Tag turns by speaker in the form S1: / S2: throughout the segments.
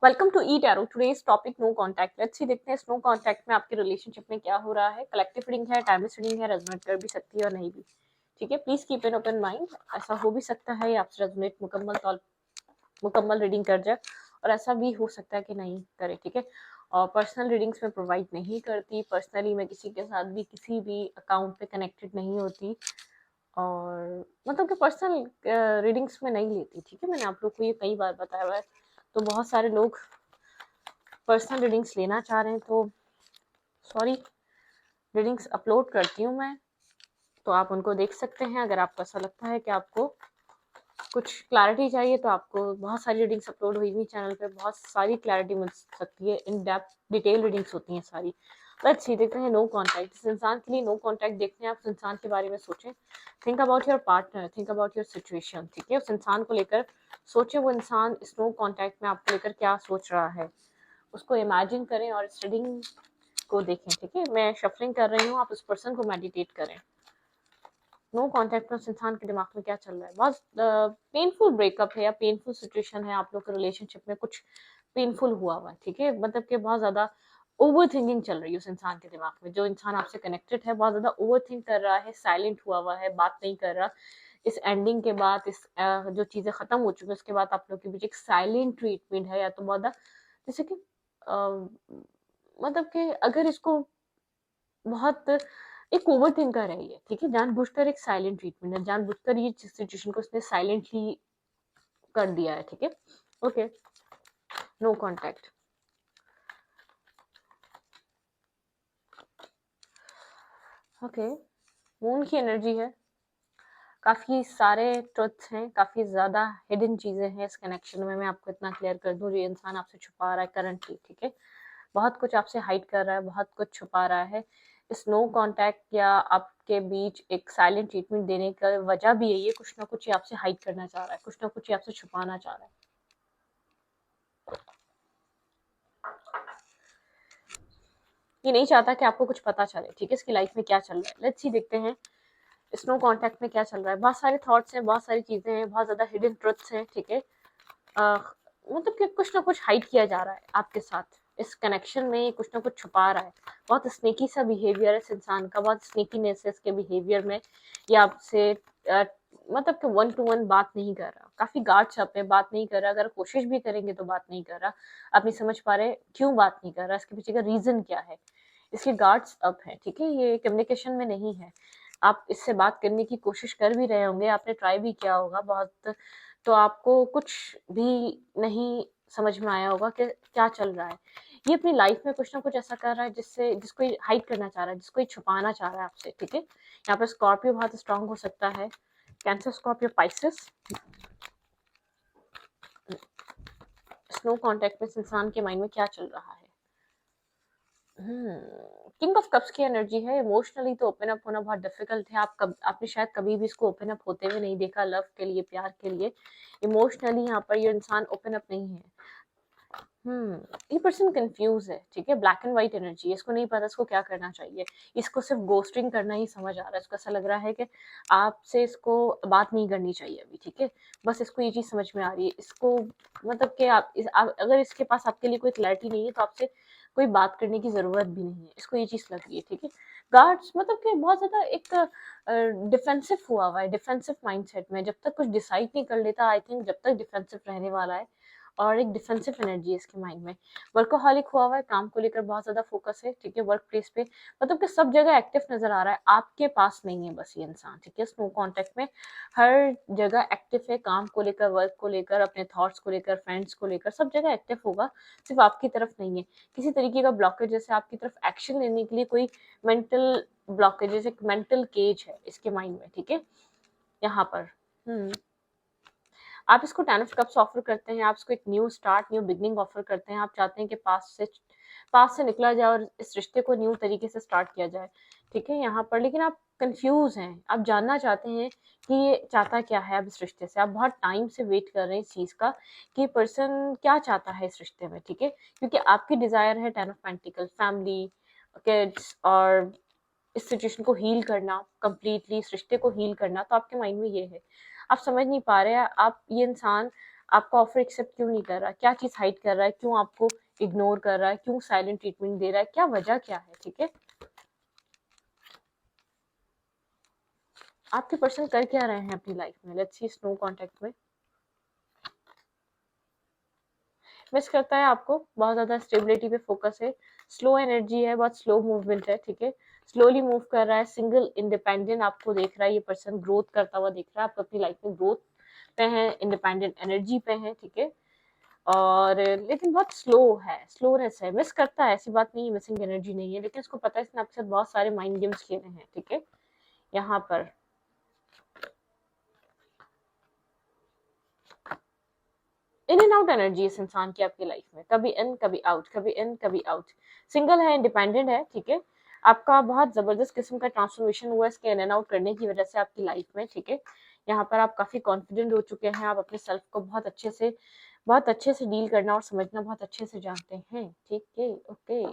S1: Welcome to e tarot. Today's topic no contact. Let's see देखते हैं no contact में आपके रिलेशनशिप में क्या हो रहा है। कलेक्टिव रीडिंग है, टाइमलेस रीडिंग है, रेजोनेट कर भी सकती है और नहीं भी। ठीक है, please keep an open mind. ऐसा हो भी सकता है आपसे रेजोनेट मुकम्मल रीडिंग कर जाए और ऐसा भी हो सकता है कि नहीं करे। ठीक है, और पर्सनल रीडिंग्स में प्रोवाइड नहीं करती। पर्सनली मैं किसी के साथ भी किसी भी अकाउंट पे कनेक्टेड नहीं होती और मतलब कि पर्सनल रीडिंग्स में नहीं लेती। ठीक है, मैंने आप लोग को ये कई बार बताया हुआ है। तो बहुत सारे लोग पर्सनल रीडिंग्स लेना चाह रहे हैं तो सॉरी, रीडिंग्स अपलोड करती हूँ मैं, तो आप उनको देख सकते हैं। अगर आपको ऐसा लगता है कि आपको कुछ क्लैरिटी चाहिए तो आपको बहुत सारी रीडिंग्स अपलोड हुई हुई चैनल पे, बहुत सारी क्लैरिटी मिल सकती है। इन डेप्थ डिटेल रीडिंग्स होती हैं सारी। लेट्स सी देखते हैं नो कांटेक्ट। इस इंसान के लिए नो कांटेक्ट देखते हैं। आप उस इंसान के बारे में सोचें। Think about your partner, think about your situation. ठीक है, उस इंसान को लेकर सोचें। वो इंसान इस नो कांटेक्ट में आपको लेकर क्या सोच रहा है, उसको इमेजिन करें और इस रीडिंग को देखें। ठीक है, मैं शफलिंग कर रही हूँ, आप उस पर्सन को मेडिटेट करें। नो कांटेक्ट में उस इंसान के दिमाग में क्या चल रहा है। बहुत पेनफुल ब्रेकअप है या पेनफुल सिचुएशन है, आप लोग के रिलेशनशिप में कुछ पेनफुल हुआ हुआ है। ठीक है, मतलब कि बहुत ज्यादा ओवर थिंकिंग चल रही है उस इंसान के दिमाग में। जो इंसान आपसे कनेक्टेड है बहुत ज्यादा ओवर थिंक कर रहा है, साइलेंट हुआ है, बात नहीं कर रहा। इस एंडिंग के बाद, इस जो चीजें खत्म हो चुकी है उसके बाद आप लोग के बीच एक साइलेंट ट्रीटमेंट है, या तो बहुत जैसे कि मतलब कि अगर इसको बहुत एक ओवर थिंकर है ये। ठीक है, जानबूझकर एक साइलेंट ट्रीटमेंट है, जानबूझकर ये सिचुएशन को उसने साइलेंटली कर दिया है। ठीक है, okay, no contact. Okay, moon की एनर्जी है। काफी सारे ट्रुथ्स हैं, काफी ज्यादा हिडन चीजें हैं इस कनेक्शन में। मैं आपको इतना क्लियर कर दूं, ये इंसान आपसे छुपा रहा है करंटली। ठीक है, बहुत कुछ आपसे हाइड कर रहा है, बहुत कुछ छुपा रहा है। इस नो कांटेक्ट या आपके बीच एक साइलेंट ट्रीटमेंट देने का वजह भी है ये, कुछ ना कुछ ये आपसे हाइड करना चाह रहा है, कुछ ना कुछ ये आपसे छुपाना चाह रहा है। ये नहीं चाहता कि आपको कुछ पता चले। ठीक है, इसकी लाइफ में क्या चल रहा है, लेट्स सी देखते हैं इस नो कांटेक्ट में क्या चल रहा है। बहुत सारे थॉट्स हैं, बहुत सारी चीजें हैं, बहुत ज्यादा हिडन ट्रुथ्स हैं। ठीक है, मतलब कि कुछ ना कुछ हाइड किया जा रहा है आपके साथ। इस कनेक्शन में कुछ ना कुछ छुपा रहा है। बहुत स्नेकी सा बिहेवियर है इस इंसान का, बहुत स्नेकीनेस है इसके बिहेवियर में। ये आपसे मतलब कि वन टू वन बात नहीं कर रहा, काफी गार्ड्स अप है, बात नहीं कर रहा। अगर कोशिश भी करेंगे तो बात नहीं कर रहा। आप नहीं समझ पा रहे क्यों बात नहीं कर रहा, इसके पीछे का रीजन क्या है। इसके गार्ड्स अप है। ठीक है, ये कम्युनिकेशन में नहीं है। आप इससे बात करने की कोशिश कर भी रहे होंगे, आपने ट्राई भी किया होगा बहुत, तो आपको कुछ भी नहीं समझ में आया होगा कि क्या चल रहा है। ये अपनी लाइफ में कुछ ना कुछ ऐसा कर रहा है जिससे जिसको ये हाइड करना चाह रहा है, जिसको ये छुपाना चाह रहा है आपसे। ठीक है, यहाँ पर स्कॉर्पियो बहुत स्ट्रांग हो सकता है। Cancer, Scorpio, Pisces. Snow contact में इस इंसान के माइंड में क्या चल रहा है। किंग ऑफ कप्स की एनर्जी है। इमोशनली तो ओपन अप होना बहुत डिफिकल्ट है। आपने शायद कभी भी इसको ओपन अप होते हुए नहीं देखा लव के लिए, प्यार के लिए। इमोशनली यहाँ पर ये इंसान ओपन अप नहीं है। ये पर्सन कंफ्यूज है। ठीक है, ब्लैक एंड व्हाइट एनर्जी है, इसको नहीं पता इसको क्या करना चाहिए। इसको सिर्फ गोस्टिंग करना ही समझ आ रहा है। इसको ऐसा लग रहा है कि आपसे इसको बात नहीं करनी चाहिए अभी। ठीक है, बस इसको ये चीज समझ में आ रही है इसको, मतलब कि अगर इसके पास आपके लिए कोई क्लैरिटी नहीं है तो आपसे कोई बात करने की जरूरत भी नहीं है, इसको ये चीज लग रही है। ठीक है, गार्ड्स मतलब कि बहुत ज्यादा एक डिफेंसिव हुआ है, डिफेंसिव माइंडसेट में। जब तक कुछ डिसाइड नहीं कर लेता, आई थिंक जब तक डिफेंसिव रहने वाला है। और एक डिफेंसिव एनर्जी है इसके माइंड में। वर्कोहॉलिक हुआ हुआ है, काम को लेकर बहुत ज्यादा फोकस है। ठीक है, वर्क प्लेस पे मतलब कि सब जगह एक्टिव नजर आ रहा है, आपके पास नहीं है बस ये इंसान। ठीक है, स्नो कॉन्टेक्ट में हर जगह एक्टिव है, काम को लेकर, वर्क को लेकर, अपने थॉट्स को लेकर, फ्रेंड्स को लेकर, सब जगह एक्टिव होगा, सिर्फ आपकी तरफ नहीं है। किसी तरीके का ब्लॉकेज, जैसे आपकी तरफ एक्शन लेने के लिए कोई मेंटल ब्लॉकेज, जैसे मेंटल केज है इसके माइंड में। ठीक है, यहाँ पर आप इसको 10 ऑफ कप्स ऑफर करते हैं, आप इसको एक new start, new beginning offer करते हैं। आप चाहते हैं कि पास से निकला जाए और इस रिश्ते को न्यू तरीके से स्टार्ट किया जाए। ठीक है, यहाँ पर लेकिन आप कंफ्यूज हैं, आप जानना चाहते हैं कि ये चाहता क्या है अब इस रिश्ते से। आप बहुत टाइम से वेट कर रहे हैं इस चीज का कि पर्सन क्या चाहता है इस रिश्ते में। ठीक है, क्योंकि आपकी डिजायर है 10 ऑफ पेंटिकल, फैमिली, किड्स, और इस सिचुएशन को हील करना, कंप्लीटली इस रिश्ते को हील करना। तो आपके माइंड में ये है, आप समझ नहीं पा रहे हैं। आप ये इंसान आपका ऑफर एक्सेप्ट क्यों नहीं कर रहा, क्या चीज हाइड कर रहा है, क्यों आपको इग्नोर कर रहा है, क्यों साइलेंट ट्रीटमेंट दे रहा है, क्या वजह क्या है, ठीक है। आपके पर्सन कर क्या रहे हैं अपनी लाइफ में, लेट्स सी स्नो कॉन्टेक्ट में। मिस करता है आपको, बहुत ज्यादा स्टेबिलिटी पे फोकस है, स्लो एनर्जी है, बहुत स्लो मूवमेंट है, ठीक है, स्लोली मूव कर रहा है, सिंगल इंडिपेंडेंट आपको देख रहा है, ये पर्सन ग्रोथ करता हुआ दिख रहा है, आप अपनी लाइफ में ग्रोथ पे हैं, इंडिपेंडेंट एनर्जी पे हैं, ठीक है। और लेकिन बहुत स्लो है, स्लोनेस है, मिस करता है, ऐसी बात नहीं है मिसिंग एनर्जी नहीं है, लेकिन उसको पता है इसने आपके साथ बहुत सारे माइंड गेम्स खेले हैं, ठीक है। यहाँ पर इन एंड आउट एनर्जी इस इंसान की आपकी लाइफ में, कभी इन कभी आउट, कभी इन कभी आउट, सिंगल है, इंडिपेंडेंट है, ठीक है। आपका बहुत जबरदस्त किस्म का ट्रांसफॉर्मेशन हुआ इसके इन एंड आउट करने की वजह से आपकी लाइफ में, ठीक है। यहाँ पर आप काफी कॉन्फिडेंट हो चुके हैं, आप अपने सेल्फ को बहुत अच्छे से डील करना और समझना बहुत अच्छे से जानते हैं, ठीक है। Okay,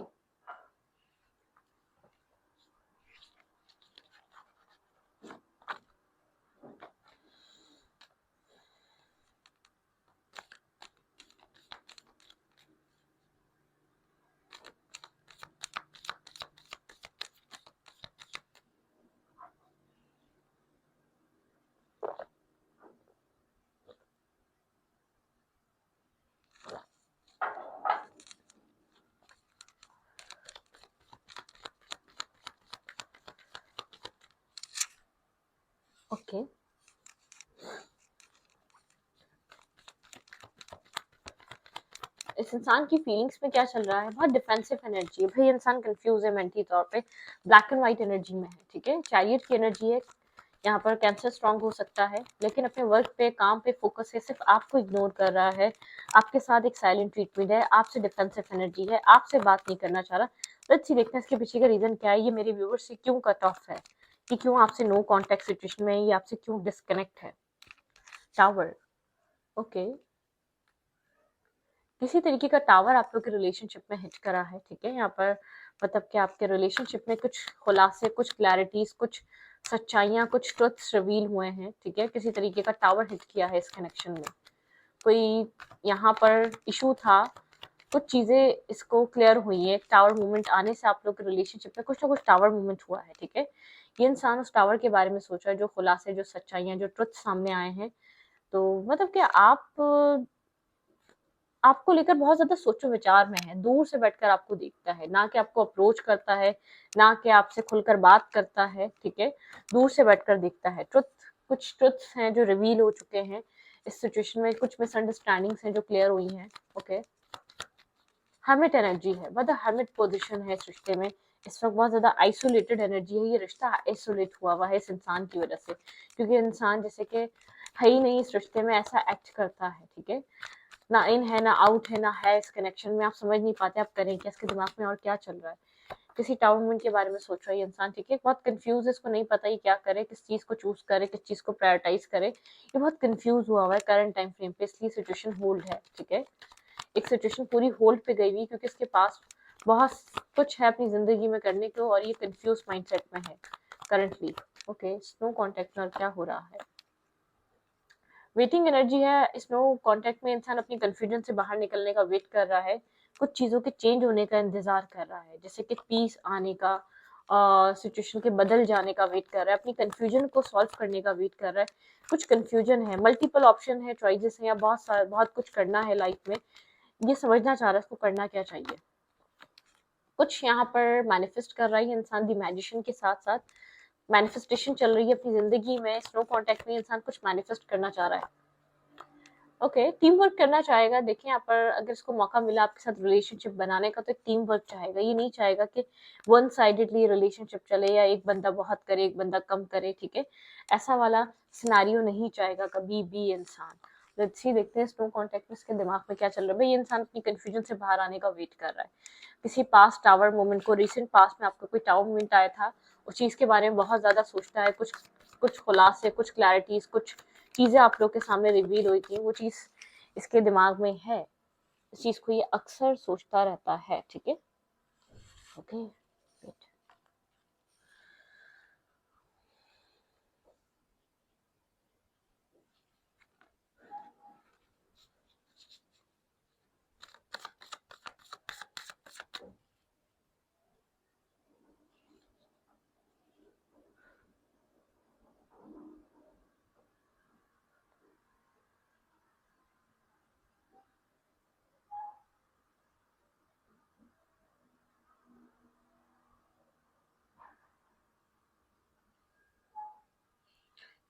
S1: okay. इस इंसान की फीलिंग्स में क्या चल रहा है, बहुत डिफेंसिव एनर्जी है भाई, इंसान कंफ्यूज है मेंटली तौर पे, ब्लैक एंड व्हाइट एनर्जी में है, ठीक है, चैरियट की एनर्जी है। यहाँ पर कैंसर स्ट्रांग हो सकता है, लेकिन अपने वर्क पे काम पे फोकस है, सिर्फ आपको इग्नोर कर रहा है, आपके साथ एक साइलेंट ट्रीटमेंट है, आपसे डिफेंसिव एनर्जी है, आपसे बात नहीं करना चाह रहा। लेट्स सी देखते हैं इसके पीछे का रीजन क्या है, ये मेरे व्यूअर्स से क्यों कट ऑफ है, कि क्यों आपसे नो कॉन्टेक्ट सिचुएशन में है, ये आपसे क्यों डिस्कनेक्ट है। टावर, ओके, किसी तरीके का टावर आप लोग के रिलेशनशिप में हिट करा है, ठीक है। यहाँ पर मतलब कि आपके रिलेशनशिप में कुछ खुलासे, कुछ क्लैरिटीज, कुछ सच्चाइयाँ, कुछ ट्रुथ्स रिवील हुए हैं, ठीक है, किसी तरीके का टावर हिट किया है इस कनेक्शन में, कोई यहाँ पर इशू था, कुछ चीजें इसको क्लियर हुई है, टावर मूवमेंट आने से आप लोग के रिलेशनशिप में कुछ ना कुछ टावर मूवमेंट हुआ है, ठीक है। ये इंसान उस टावर के बारे में सोच रहा है, जो खुलासे, जो सच्चाइयाँ, जो ट्रुथ सामने आए हैं, तो मतलब कि आपको लेकर बहुत ज्यादा सोचो विचार में है, दूर से बैठकर आपको देखता है, ना कि आपको अप्रोच करता है, ना कि आपसे खुलकर बात करता है, ठीक है, दूर से बैठकर देखता है। कुछ ट्रुथ्स हैं जो रिवील हो चुके हैं इस सिचुएशन में, कुछ मिसअंडरस्टैंडिंग्स हैं जो क्लियर हुई हैं, ओके। हर्मिट एनर्जी है, मतलब हर्मिट पोजिशन है इस रिश्ते में, इस वक्त बहुत ज्यादा आइसोलेटेड एनर्जी है, ये रिश्ता आइसोलेट हुआ हुआ है इस इंसान की वजह से, क्योंकि इंसान जैसे कि है ही नहीं इस रिश्ते में, ऐसा एक्ट करता है, ठीक है, ना इन है ना आउट है, ना है इस कनेक्शन में, आप समझ नहीं पाते आप करें क्या, इसके दिमाग में और क्या चल रहा है, किसी टाउन मूवमेंट के बारे में सोच रहा है ये इंसान, ठीक है, बहुत कंफ्यूज है, इसको नहीं पता ये क्या करे, किस चीज को चूज करे, किस चीज को प्रायोरिटाइज करे, ये बहुत कंफ्यूज हुआ हुआ है करंट टाइम फ्रेम पे, इसलिए सिचुएशन होल्ड है, ठीक है, एक सिचुएशन पूरी होल्ड पे गई हुई, क्योंकि इसके पास बहुत कुछ है अपनी जिंदगी में करने को, और ये कंफ्यूज माइंडसेट में है करंटली, ओके। स्नो कॉन्टेक्ट में और क्या हो रहा है, वेटिंग एनर्जी है, स्नो कॉन्टेक्ट में इंसान अपनी कंफ्यूजन से बाहर निकलने का वेट कर रहा है, कुछ चीजों के चेंज होने का इंतजार कर रहा है, जैसे कि पीस आने का, सिचुएशन के बदल जाने का वेट कर रहा है, अपनी कंफ्यूजन को सॉल्व करने का वेट कर रहा है, कुछ कंफ्यूजन है, मल्टीपल ऑप्शन है, चॉइसेस हैं, या बहुत कुछ करना है लाइफ में, ये समझना चाह रहा है इसको करना क्या चाहिए, कुछ यहाँ पर मैनिफेस्ट कर रहा है इंसान, दी मैजिशियन के साथ साथ मैनिफेस्टेशन चल रही है अपनी जिंदगी में, स्नो कॉन्टेक्ट में इंसान कुछ मैनिफेस्ट करना चाह रहा है, ओके, टीम वर्क करना चाहेगा, देखिए यहाँ पर अगर इसको मौका मिला आपके साथ रिलेशनशिप बनाने का, तो एक टीम वर्क चाहेगा, ये नहीं चाहेगा कि वन साइडेडली रिलेशनशिप चले, या एक बंदा बहुत करे एक बंदा कम करे, ठीक है, ऐसा वाला सिनारियो नहीं चाहेगा कभी भी इंसान। लेट्स सी देखते हैं स्नो कॉन्टेक्ट में इसके दिमाग में क्या चल रहा है, भाई ये इंसान अपनी कंफ्यूजन से बाहर आने का वेट कर रहा है, किसी पास्ट टावर मोमेंट को, रिसेंट पास्ट में आपका कोई टावर मोमेंट आया था, उस चीज के बारे में बहुत ज्यादा सोचता है, कुछ कुछ खुलासे, कुछ क्लैरिटीज, कुछ चीजें आप लोग के सामने रिवील हुई थी, वो चीज इसके दिमाग में है, इस चीज को ये अक्सर सोचता रहता है, ठीक है, ओके।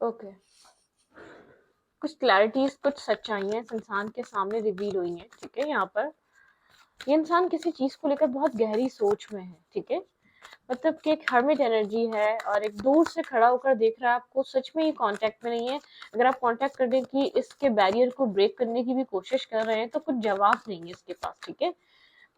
S1: ओके, कुछ क्लैरिटीज, कुछ सच्चाइयाँ इस इंसान के सामने रिवील हुई हैं, ठीक है। यहाँ पर ये इंसान किसी चीज को लेकर बहुत गहरी सोच में है, ठीक है। मतलब कि एक हर्मिट एनर्जी है और एक दूर से खड़ा होकर देख रहा है आपको, सच में ये कांटेक्ट में नहीं है। अगर आप कांटेक्ट करने की, इसके बैरियर को ब्रेक करने की भी कोशिश कर रहे हैं तो कुछ जवाब नहीं है इसके पास, ठीक है।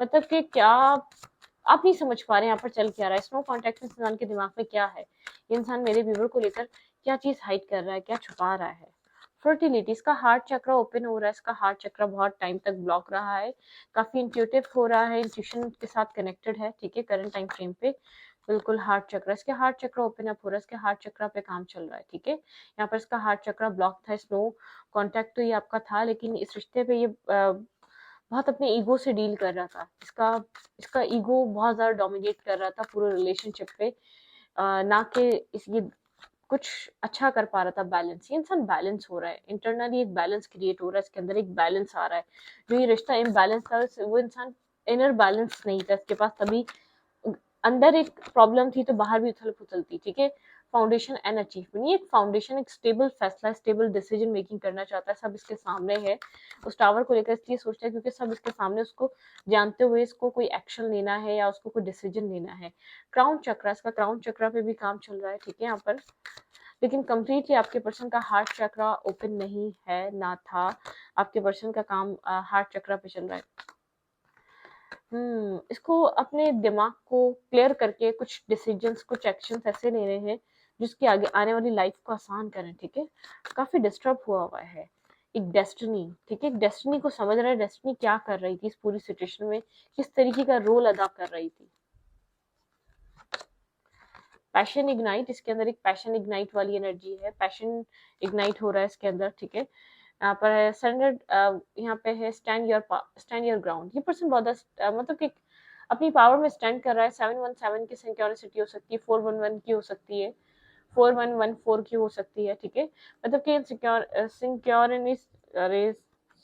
S1: मतलब कि क्या आप नहीं समझ पा रहे हैं यहाँ पर चल क्या रहा है। स्नो कॉन्टेक्ट में इंसान के दिमाग में क्या है, ये इंसान मेरे व्यूवर को लेकर क्या चीज हाइड कर रहा है, क्या छुपा रहा है। फर्टिलिटी, इसका हार्ट चक्र ओपन हो रहा है, इसका हार्ट चक्र बहुत टाइम तक ब्लॉक रहा है, काफी इंट्यूटिव हो रहा है, इंट्यूशन के साथ कनेक्टेड है, ठीक है। करंट टाइम फ्रेम पे बिल्कुल हार्ट चक्र, इसके हार्ट चक्र ओपन अप हो रहा है, इसके हार्ट चक्र पे काम चल रहा है, ठीक है। यहाँ पर इसका हार्ट चक्र ब्लॉक था। स्नो कॉन्टेक्ट तो ये आपका था, लेकिन इस रिश्ते पे ये बहुत अपने ईगो से डील कर रहा था। इसका इसका ईगो बहुत ज्यादा डोमिनेट कर रहा था पूरे रिलेशनशिप पे, ना कि ये कुछ अच्छा कर पा रहा था। बैलेंस, ये इंसान बैलेंस हो रहा है इंटरनली, एक बैलेंस क्रिएट हो रहा है इसके अंदर, एक बैलेंस आ रहा है। जो ये रिश्ता इम्बैलेंस था, वो इंसान इनर बैलेंस नहीं था इसके पास, तभी अंदर एक प्रॉब्लम थी तो बाहर भी उथल पुथल थी, ठीक है। फाउंडेशन एंड अचीवमेंट, ये एक फाउंडेशन, एक स्टेबल फैसला, स्टेबल डिसीजन मेकिंग करना चाहता है। सब इसके सामने है, उस टावर को लेकर इसलिए सोचता है क्योंकि सब इसके सामने, उसको जानते हुए इसको कोई एक्शन लेना है या उसको कोई डिसीजन लेना है। क्राउन चक्र, इसका क्राउन चक्र पे भी काम चल रहा है, ठीक है यहाँ पर। लेकिन कंप्लीटली आपके पर्सन का हार्ट चक्र ओपन नहीं है, ना था। आपके पर्सन का काम हार्ट चक्र पे चल रहा है। इसको अपने दिमाग को क्लियर करके कुछ डिसीजंस, कुछ एक्शंस ऐसे लेने हैं जिसके आगे आने वाली लाइफ को आसान करें, ठीक है। काफी डिस्टर्ब हुआ हुआ है, एक डेस्टिनी, ठीक है। एक डेस्टिनी को समझ रहा है, डेस्टिनी क्या कर रही थी इस पूरी सिचुएशन में, किस तरीके का रोल अदा कर रही थी। पैशन इग्नाइट, इसके अंदर एक पैशन इग्नाइट वाली एनर्जी है, पैशन इग्नाइट हो रहा है इसके अंदर, ठीक है। यहाँ पर है सरेंडर, यहाँ पे है स्टैंड योर ग्राउंड। ये पर्सन बहुत मतलब कि अपनी पावर में स्टैंड कर रहा है। 717 की सिंक्योरिसिटी हो सकती है, 411 की हो सकती है, 4114 की हो सकती है, ठीक है। मतलब कि अरे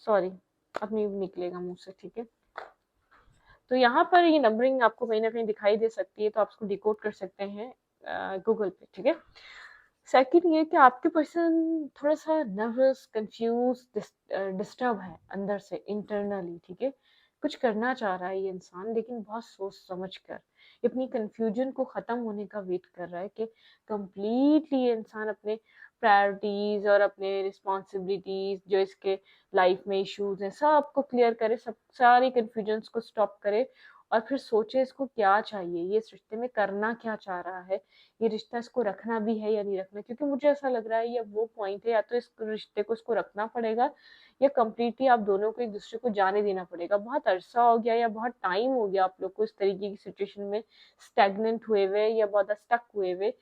S1: सॉरी, अपनी निकलेगा मुंह से, ठीक है। तो यहाँ पर ये नंबरिंग आपको कहीं ना कहीं दिखाई दे सकती है, तो आप उसको डिकोड कर सकते हैं गूगल पे, ठीक है। सेकंड ये कि आपके पर्सन थोड़ा सा नर्वस, कंफ्यूज, डिस्टर्ब है अंदर से इंटरनली, ठीक है। कुछ करना चाह रहा है ये इंसान, लेकिन बहुत सोच समझ कर ये अपनी कंफ्यूजन को खत्म होने का वेट कर रहा है कि कंप्लीटली ये इंसान अपने प्रायोरिटीज और अपने रिस्पॉन्सिबिलिटीज, जो इसके लाइफ में इश्यूज हैं, सबको क्लियर करे, सब सारी कंफ्यूजन्स को स्टॉप करे और फिर सोचे इसको क्या चाहिए, ये इस रिश्ते में करना क्या चाह रहा है, ये रिश्ता इसको रखना भी है या नहीं रखना। क्योंकि मुझे ऐसा लग रहा है ये वो पॉइंट है, या तो इस रिश्ते को इसको रखना पड़ेगा या कम्प्लीटली आप दोनों को एक दूसरे को जाने देना पड़ेगा। बहुत अरसा हो गया या बहुत टाइम हो गया आप लोग को इस तरीके की सिचुएशन में स्टैग्नेंट हुए हुए या बहुत स्टक हुए हुए।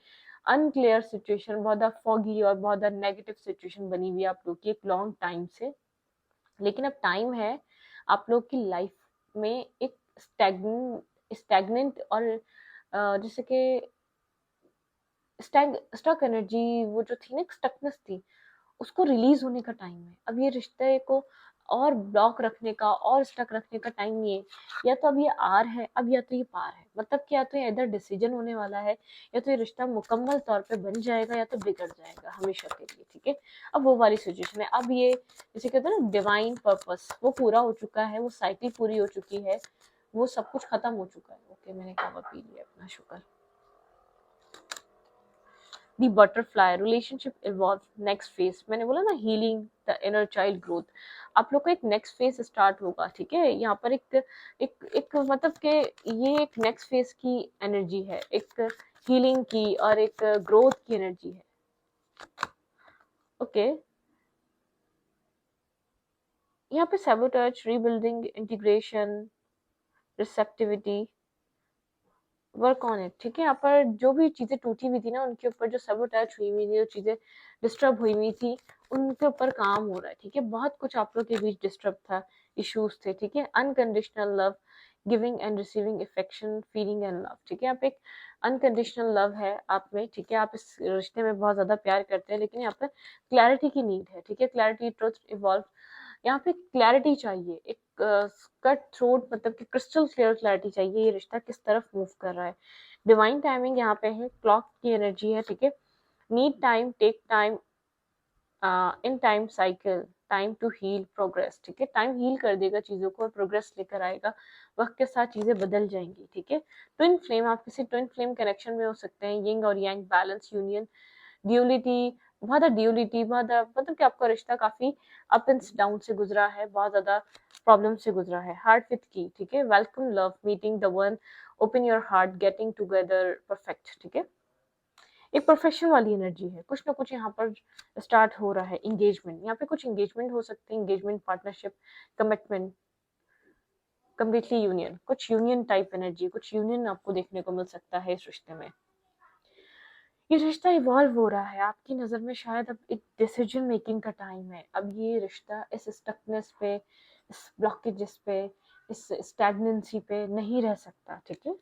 S1: अनक्लियर सिचुएशन, बहुत फॉगी और बहुत नेगेटिव सिचुएशन बनी हुई है आप लोग की एक लॉन्ग टाइम से। लेकिन अब टाइम है आप लोग की लाइफ में एक स्टैग्नेंट और जैसे कि स्टक एनर्जी, वो जो थी ना, स्टकनेस थी, उसको रिलीज होने का टाइम है। अब ये रिश्ते को और ब्लॉक रखने का और स्टक रखने का टाइम नहीं है। या तो अब ये आर है, अब या तो ये पार है। मतलब कि या तो ये इधर डिसीजन होने वाला है, या तो ये रिश्ता मुकम्मल तौर पे बन जाएगा या तो बिगड़ जाएगा हमेशा के लिए, ठीक है। अब वो वाली सिचुएशन है। अब ये जैसे कहते हैं ना डिवाइन पर्पस, वो पूरा हो चुका है, वो साइकिल पूरी हो चुकी है, वो सब कुछ खत्म हो चुका है। ओके, मैंने कावा पी लिया अपना, शुक्र। The butterfly relationship evolve next phase, मैंने बोला ना, healing the inner child growth. आप लोग का एक नेक्स्ट फेज स्टार्ट होगा, ठीक है। यहाँ पर एक मतलब के ये एक नेक्स्ट फेज की एनर्जी है, एक हीलिंग की और एक ग्रोथ की एनर्जी है। ओके, यहाँ पे sabotage, rebuilding, integration, receptivity, work on it, ठीक है। यहाँ पर जो भी चीजें टूटी हुई थी ना, उनके ऊपर जो सबोटैच हुई हुई थी, जो चीजें डिस्टर्ब हुई हुई थी, उनके ऊपर काम हो रहा है, ठीक है। बहुत कुछ आप लोग के बीच डिस्टर्ब था, इश्यूज थे, ठीक है। Unconditional love, giving and receiving affection, feeling and love, ठीक है। यहाँ पे एक अनकंडीशनल लव है आप में, ठीक है। आप इस रिश्ते में बहुत ज्यादा प्यार करते हैं, लेकिन यहाँ पर क्लैरिटी की नीड है, ठीक है। क्लैरिटी, ट्रुथ, इवॉल्व, यहाँ पे क्लैरिटी चाहिए, एक कट थ्रोट, मतलब कि क्रिस्टल क्लियर क्लैरिटी चाहिए, ये रिश्ता किस तरफ मूव कर रहा है। डिवाइन टाइमिंग यहाँ पे है, क्लॉक की एनर्जी है, ठीक है। Need time, take time, in time cycle, time to heal, progress. ठीक है, टाइम हील कर देगा चीज़ों को और प्रोग्रेस लेकर आएगा, वक्त के साथ चीज़ें बदल जाएंगी। ठीक है, ट्विन फ्लेम, आप किसी ट्विन फ्लेम कनेक्शन में हो सकते हैं, यिंग और यांग बैलेंस यूनियन, ड्यूलिटी, बहुत ज़्यादा ड्यूलिटी, बहुत ज़्यादा मतलब कि आपका रिश्ता काफ़ी अप एंड डाउन से गुजरा है, बहुत ज़्यादा प्रॉब्लम से गुजरा है। हार्ट विथ की, ठीक है, welcome love, meeting the one, open your heart, getting together, perfect. ठीक है, एक प्रोफेशन वाली एनर्जी है, कुछ ना कुछ यहाँ पर स्टार्ट हो रहा है। इंगेजमेंट, यहाँ पे कुछ इंगेजमेंट हो सकते हैं, engagement, partnership, commitment, completely union, कुछ यूनियन टाइप एनर्जी, कुछ यूनियन आपको देखने को मिल सकता है इस रिश्ते में। ये रिश्ता इवॉल्व हो रहा है आपकी नज़र में, शायद अब एक डिसीजन मेकिंग का टाइम है। अब ये रिश्ता इस स्टकनेस पे, इस ब्लॉकेजेस पे, इस स्टैग्नेंसी पे नहीं रह सकता। ठीक है,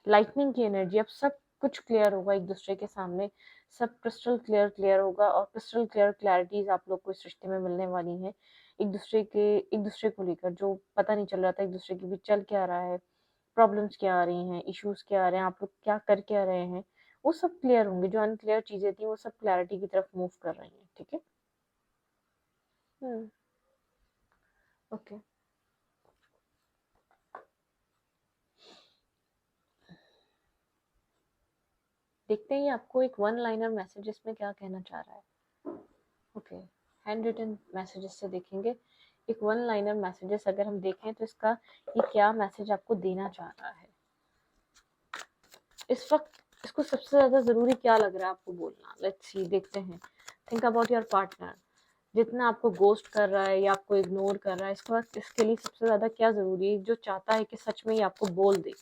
S1: लाइटनिंग की एनर्जी, अब सब कुछ क्लियर होगा एक दूसरे के सामने, सब क्रिस्टल क्लियर होगा, और क्रिस्टल क्लियर क्लैरिटीज आप लोग को इस रिश्ते में मिलने वाली हैं। एक दूसरे को लेकर जो पता नहीं चल रहा था एक दूसरे के बीच चल क्या रहा है, प्रॉब्लम्स क्या आ रही हैं, इश्यूज क्या आ रहे हैं, आप लोग क्या कर क्या रहे हैं, वो सब क्लियर होंगे। जो अनक्लियर चीजें थी वो सब क्लैरिटी की तरफ मूव कर रही हैं। ठीक है, ओके, देखते हैं आपको एक वन लाइनर मैसेज इसमें क्या कहना चाह रहा है। ओके, हैंड रिटन मैसेजेस से देखेंगे, एक वन लाइनर मैसेजेस अगर हम देखें तो इसका ये क्या मैसेज आपको देना चाह रहा है इस वक्त, इसको सबसे ज्यादा जरूरी क्या लग रहा है आपको बोलना। लेट्स सी, देखते हैं। थिंक अबाउट योर पार्टनर, जितना आपको गोस्ट कर रहा है या आपको इग्नोर कर रहा है, इसके बाद इसके लिए सबसे ज्यादा क्या जरूरी है, जो चाहता है कि सच में ये आपको बोल दे,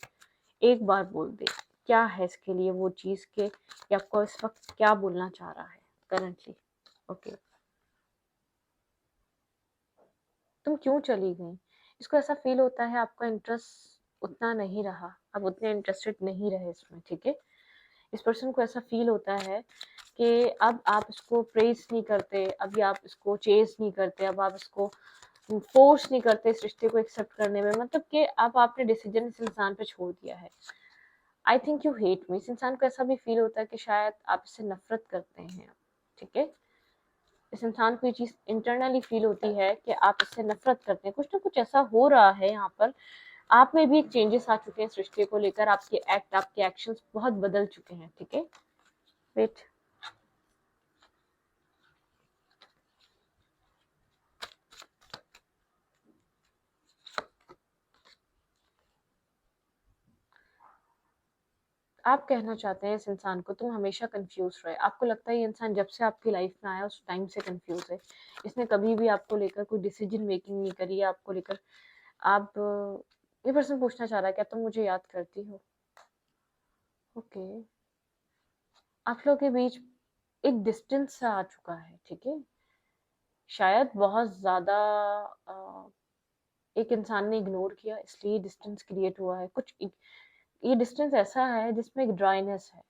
S1: एक बार बोल दे, क्या है इसके लिए वो चीज के, कि आपको इस वक्त क्या बोलना चाह रहा है करंटली। ओके, तुम क्यों चली गई, इसको ऐसा फील होता है आपका इंटरेस्ट उतना नहीं रहा, अब उतने इंटरेस्टेड नहीं रहे इसमें। ठीक है, इस पर्सन को ऐसा फील होता है कि अब आप इसको प्रेज नहीं करते, अभी आप इसको चेज नहीं करते, अब आप इसको फोर्स नहीं करते इस रिश्ते को एक्सेप्ट करने में, मतलब कि अब आपने डिसीजन इस इंसान पे छोड़ दिया है। I think you hate me, इस इंसान को ऐसा भी फील होता है कि शायद आप इससे नफरत करते हैं। ठीक है, इस इंसान को ये चीज इंटरनली फील होती है कि आप इससे नफरत करते हैं, कुछ ना कुछ ऐसा हो रहा है यहाँ पर, आप में भी एक चेंजेस आ चुके हैं इस रिश्ते को लेकर, आपके एक्ट, आपके एक्शंस बहुत बदल चुके हैं। ठीक है, वेट, आप कहना चाहते हैं इस इंसान को तुम हमेशा कंफ्यूज रहे, आपको लगता है ये इंसान जब से आपकी लाइफ में आया उस टाइम से कंफ्यूज है, इसने कभी भी आपको लेकर कोई डिसीजन मेकिंग नहीं करी है आपको लेकर। आप ये पर्सन पूछना चाह रहा है क्या तुम मुझे याद करती हो। ओके, आप लोगों के बीच एक डिस्टेंस सा आ चुका है। ठीक है, शायद बहुत ज्यादा एक इंसान ने इग्नोर किया, इसलिए डिस्टेंस क्रिएट हुआ है। ये डिस्टेंस ऐसा है जिसमें एक ड्राइनेस है,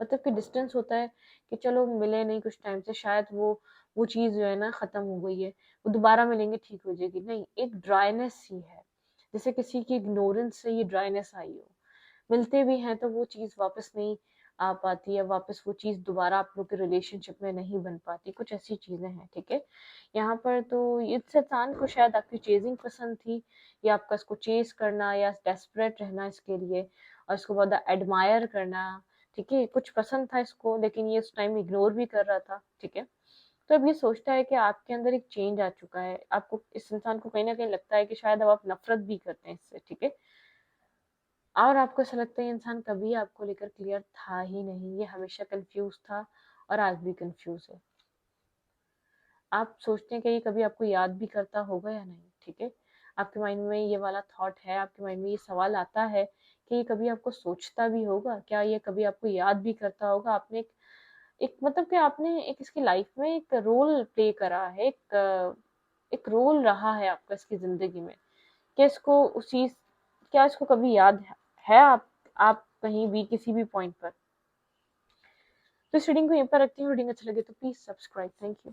S1: मतलब कि डिस्टेंस होता है कि चलो मिले नहीं कुछ टाइम से, शायद वो चीज जो है ना खत्म हो गई है, वो दोबारा मिलेंगे ठीक हो जाएगी, नहीं, एक ड्राइनेस सी है, जैसे किसी की इग्नोरेंस से ये ड्राइनेस आई हो। मिलते भी हैं तो वो चीज वापस नहीं आ पाती है, वापस वो चीज दोबारा आप लोग के रिलेशनशिप में नहीं बन पाती, कुछ ऐसी चीजें हैं। ठीक है, यहाँ पर तो इस इंसान को शायद आपकी चेजिंग पसंद थी, या आपका इसको चेज करना या डेस्परेट रहना इसके लिए, और इसको बहुत एडमायर करना। ठीक है, कुछ पसंद था इसको, लेकिन ये उस टाइम इग्नोर भी कर रहा था। ठीक है, तो अब ये सोचता है कि आपके अंदर एक चेंज आ चुका है, आपको इस इंसान को कहीं ना कहीं लगता है कि शायद अब आप नफरत भी करते हैं इससे। ठीक है, और आपको ऐसा लगता है ये इंसान कभी आपको लेकर क्लियर था ही नहीं, ये हमेशा कंफ्यूज था और आज भी कंफ्यूज है। आप सोचते हैं कि ये कभी आपको याद भी करता होगा या नहीं। ठीक है, आपके माइंड में ये वाला थॉट है, आपके माइंड में ये सवाल आता है कि ये कभी आपको सोचता भी होगा क्या, ये कभी आपको याद भी करता होगा। आपने एक मतलब कि आपने एक इसकी लाइफ में एक रोल प्ले करा है, एक रोल रहा है आपका इसकी जिंदगी में, क्या इसको उस चीज, क्या इसको कभी याद है आप कहीं भी किसी भी पॉइंट पर। तो इस रीडिंग को यहीं पर रखती हूँ, रीडिंग अच्छा लगे तो प्लीज सब्सक्राइब, थैंक यू।